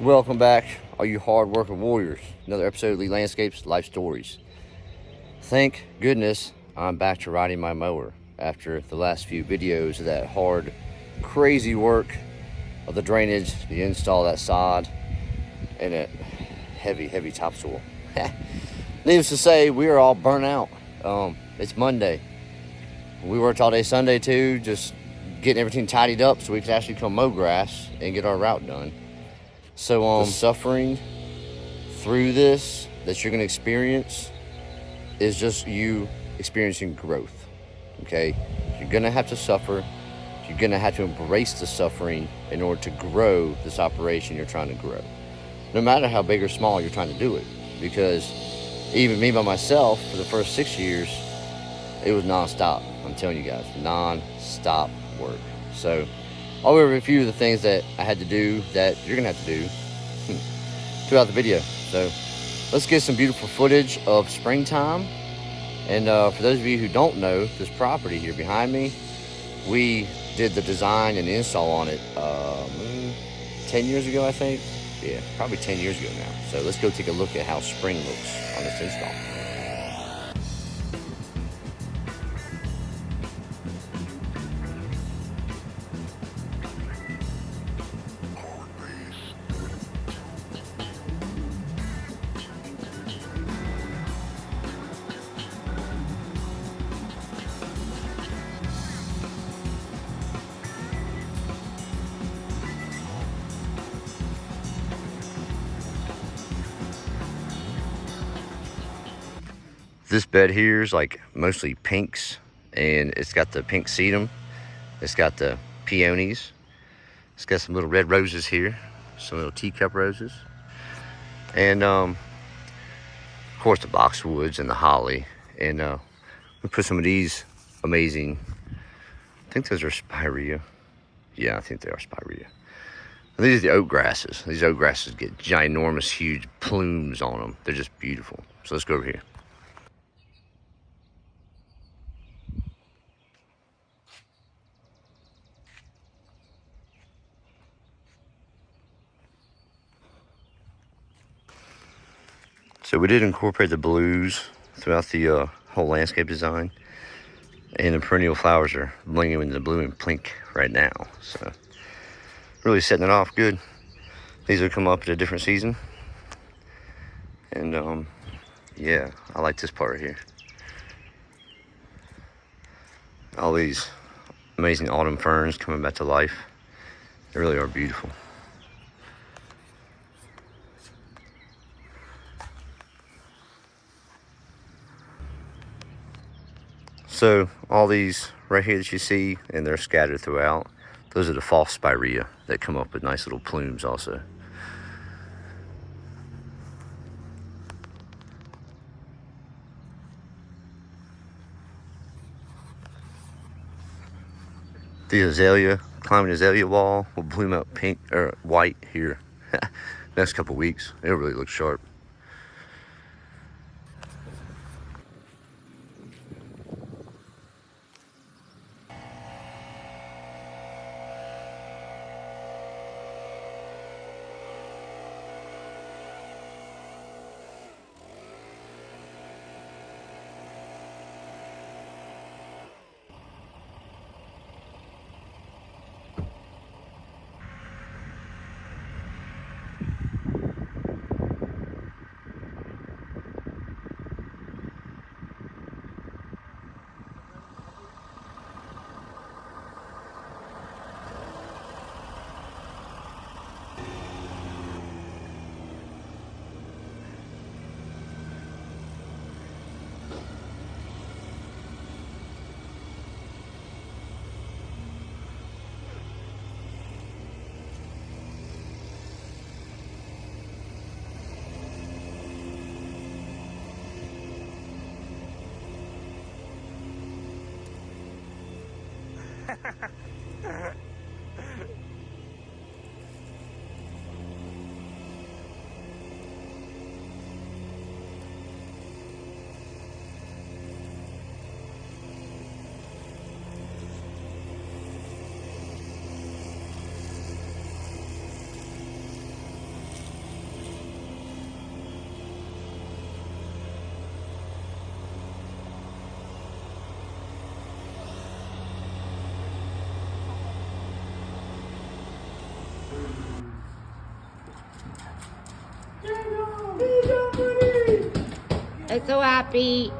Welcome back, all you hard-working warriors. Another episode of Lee Landscapes Life Stories. Thank goodness I'm back to riding my mower after the last few videos of that hard, crazy work of the drainage, the install of that sod, and that heavy topsoil. Needless to say, we are all burnt out. It's Monday. We worked all day Sunday too, just getting everything tidied up so we could actually come mow grass and get our route done. So the suffering through this that you're going to experience is just you experiencing growth, okay? You're going to have to suffer. You're going to have to embrace the suffering in order to grow this operation you're trying to grow. No matter how big or small you're trying to do it. Because even me by myself, for the first 6 years, it was non-stop. I'm telling you guys, non-stop work. So I'll go over a few of the things that I had to do that you're going to have to do throughout the video. So let's get some beautiful footage of springtime. And for those of you who don't know, this property here behind me, we did the design and install on it 10 years ago, I think. Yeah, probably 10 years ago now. So let's go take a look at how spring looks on this install. This bed here is like mostly pinks, and it's got the pink sedum. It's got the peonies. It's got some little red roses here, some little teacup roses. And of course the boxwoods and the holly. And we put some of these amazing, I think those are spirea. Yeah, I think they are spirea. And these are the oak grasses. These oak grasses get ginormous, huge plumes on them. They're just beautiful. So let's go over here. So we did incorporate the blues throughout the whole landscape design, and the perennial flowers are blinging into the blue and pink right now. So really setting it off good. These will come up at a different season, and yeah, I like this part right here. All these amazing autumn ferns coming back to life. They really are beautiful. So all these right here that you see, and they're scattered throughout, those are the false spirea that come up with nice little plumes also. The azalea, climbing azalea wall will bloom out pink or white here. Next couple weeks, it'll really look sharp. I'm so happy.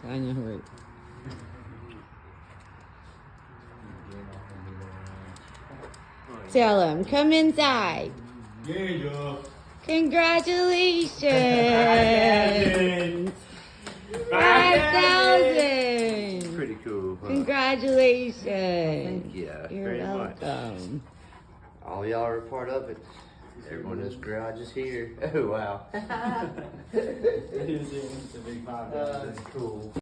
I know it. Tell him, come inside. There you go. Congratulations! 5,000! Pretty cool, huh? Congratulations! Thank you You're very welcome. much. All y'all are a part of it. Everyone in this garage is here. Oh, wow. It is a big 5,000. That's cool.